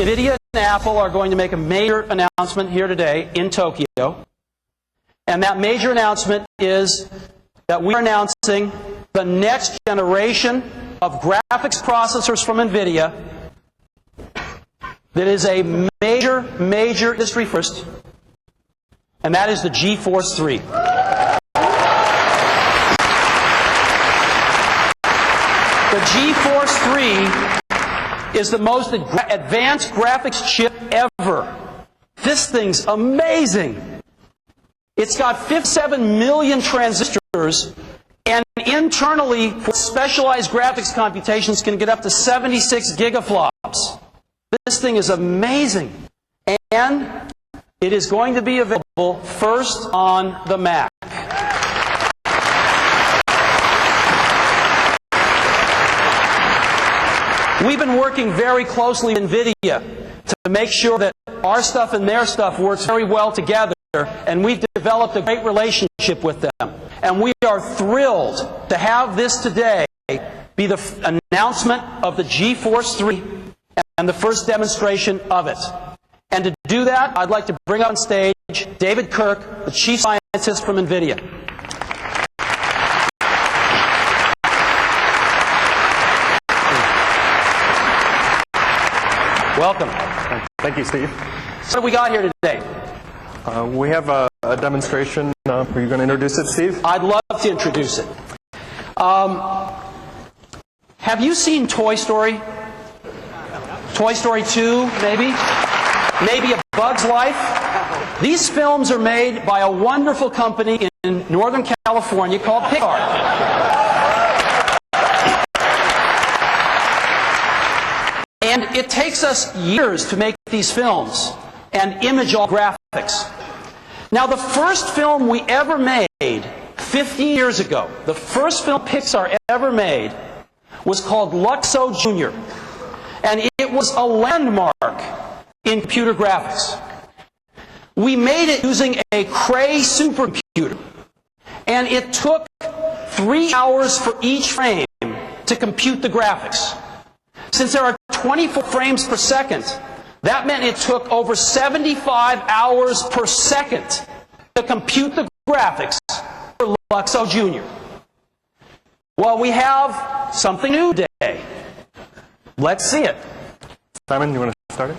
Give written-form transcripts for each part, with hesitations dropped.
NVIDIA and Apple are going to make a major announcement here today in Tokyo. And that major announcement is that we are announcing the next generation of graphics processors from NVIDIA that is a major industry first, and that is the geForce 3. The geForce 3 is the most advanced graphics chip ever. This thing's amazing. It's got 57 million transistors, and internally, for specialized graphics computations, can get up to 76 gigaflops. This thing is amazing. And it is going to be available first on the Mac. We've been working very closely with NVIDIA to make sure that our stuff and their stuff works very well together, and we've developed a great relationship with them. And we are thrilled to have this today be the announcement of the geForce 3 and the first demonstration of it. And to do that, I'd like to bring on stage David Kirk, the chief scientist from NVIDIA. Welcome. Thank you, Steve. So what do we got here today? We have a demonstration. Are you going to introduce it, Steve? I'd love to introduce it. Have you seen Toy Story? Toy Story 2, maybe? Maybe A Bug's Life? These films are made by a wonderful company in Northern California called Pixar. And it takes us years to make these films and image all graphics. Now, the first film we ever made 15 years ago, the first film Pixar ever made, was called Luxo Jr. And it was a landmark in computer graphics. We made it using a Cray supercomputer. And it took 3 hours for each frame to compute the graphics. Since there are 24 frames per second, that meant it took over 75 hours per second to compute the graphics for Luxo Jr. Well, we have something new today. Let's see it. Simon, you want to start it?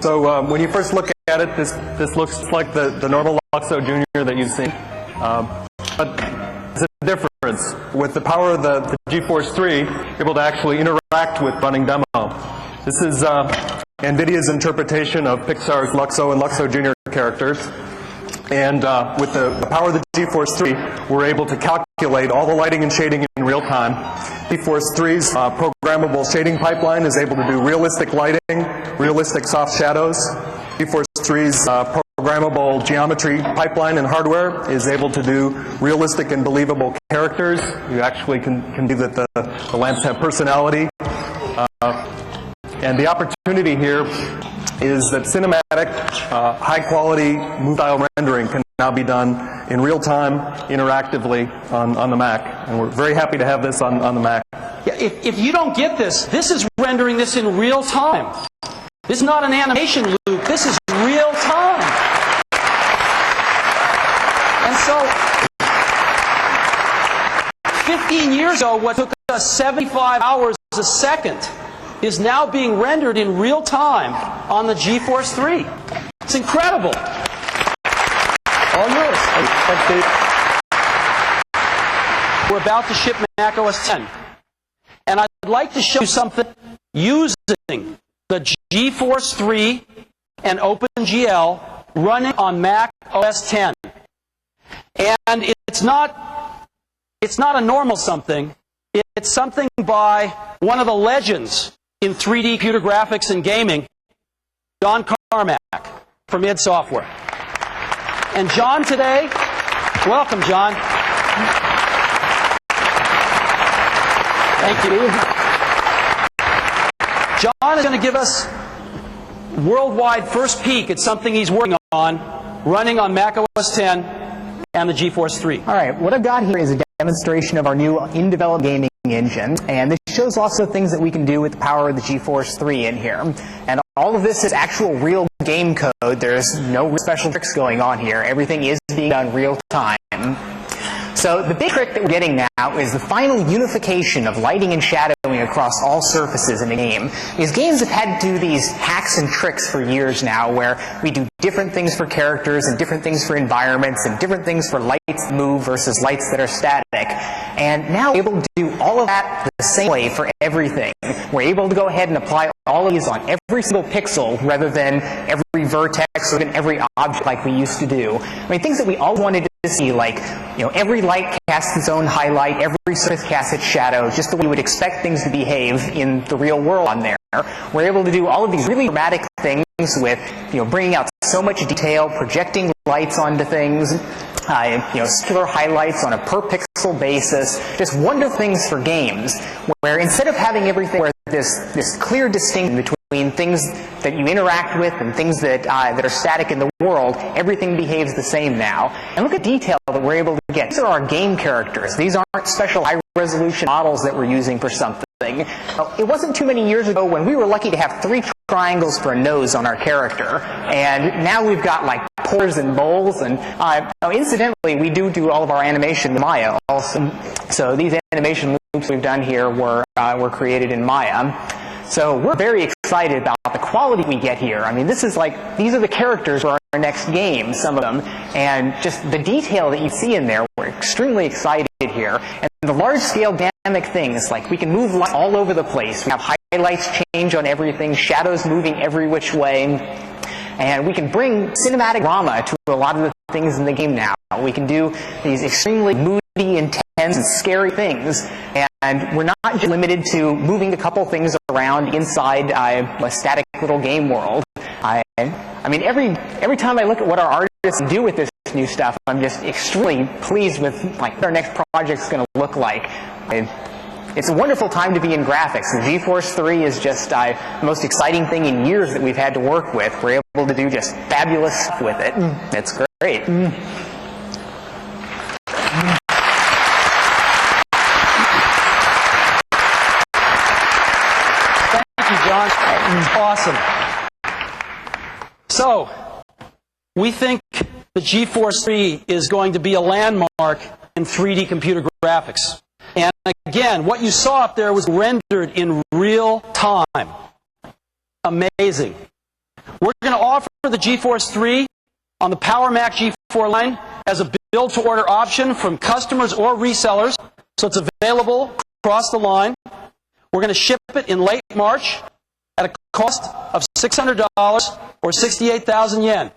So when you first look at it, this looks like the normal Luxo Jr. that you've seen. But there's a difference. With the power of the geForce 3, you're able to actually interact with running demo. This is NVIDIA's interpretation of Pixar's Luxo and Luxo Jr. characters. And with the power of the geForce 3, we're able to calculate all the lighting and shading in real time. geForce 3's programmable shading pipeline is able to do realistic lighting, realistic soft shadows. geForce 3's programmable geometry pipeline and hardware is able to do realistic and believable characters. You actually can do that the lamps have personality. And the opportunity here is that cinematic, high-quality, move-style rendering can now be done in real time, interactively on the Mac. And we're very happy to have this on the Mac. Yeah, if you don't get this, this is rendering this in real time. This is not an animation loop. This is real time. And so, 15 years ago, what took us 75 hours a second is now being rendered in real time on the geForce 3. It's incredible. All yours. Thanks, Steve. We're about to ship Mac OS 10. And I'd like to show you something using the geForce 3 and OpenGL running on Mac OS 10. And it's not a normal something. It's something by one of the legends in 3D computer graphics and gaming, John Carmack from id Software. And John today, welcome John. Thank you. John is going to give us worldwide first peek at something he's working on, running on Mac OS 10 and the geForce 3. All right, what I've got here is a demonstration of our new in-development gaming engine, and this shows lots of things that we can do with the power of the geForce 3 in here. And all of this is actual real game code. There's no special tricks going on here. Everything is being done real time. So the big trick that we're getting now is the final unification of lighting and shadowing across all surfaces in the game. Because games have had to do these hacks and tricks for years now, where we do different things for characters and different things for environments and different things for lights that move versus lights that are static. And now we're able to do all of that the same way for everything. We're able to go ahead and apply all of these on every single pixel rather than every vertex or even every object like we used to do. I mean, things that we all wanted to see, like, every light casts its own highlight, every surface casts its shadow, just the way we would expect things to behave in the real world on there. We're able to do all of these really dramatic things with, bringing out so much detail, projecting lights onto things, circular highlights on a per pixel basis, just wonderful things for games, where instead of having everything where this clear distinction between things that you interact with and things that are static in the world, everything behaves the same now. And look at the detail that we're able to get. These are our game characters. These aren't special high-resolution models that we're using for something. It wasn't too many years ago when we were lucky to have 3 triangles for a nose on our character, and now we've got like pores and bowls, and incidentally, we do all of our animation in Maya also. So these animation loops we've done here were created in Maya. So we're very excited about the quality we get here. I mean, these are the characters for our next game, some of them, and just the detail that you see in there, we're extremely excited here. And the large-scale dynamic things, like we can move lights all over the place. We have highlights change on everything, shadows moving every which way, and we can bring cinematic drama to a lot of the things in the game now. We can do these extremely moody, intense, and scary things, and we're not just limited to moving a couple things around inside a static little game world. I mean, every time I look at what our artists do with this new stuff, I'm just extremely pleased with what our next project's going to look like. It's a wonderful time to be in graphics. The geForce 3 is just the most exciting thing in years that we've had to work with. We're able to do just fabulous stuff with it. It's great. Thank you, John. Awesome. So, we think the geForce 3 is going to be a landmark in 3D computer graphics. And again, what you saw up there was rendered in real time. Amazing. We're going to offer the geForce 3 on the Carmack G4 line as a build-to-order option from customers or resellers, so it's available across the line. We're going to ship it in late March at a cost of $600 or 68,000 yen.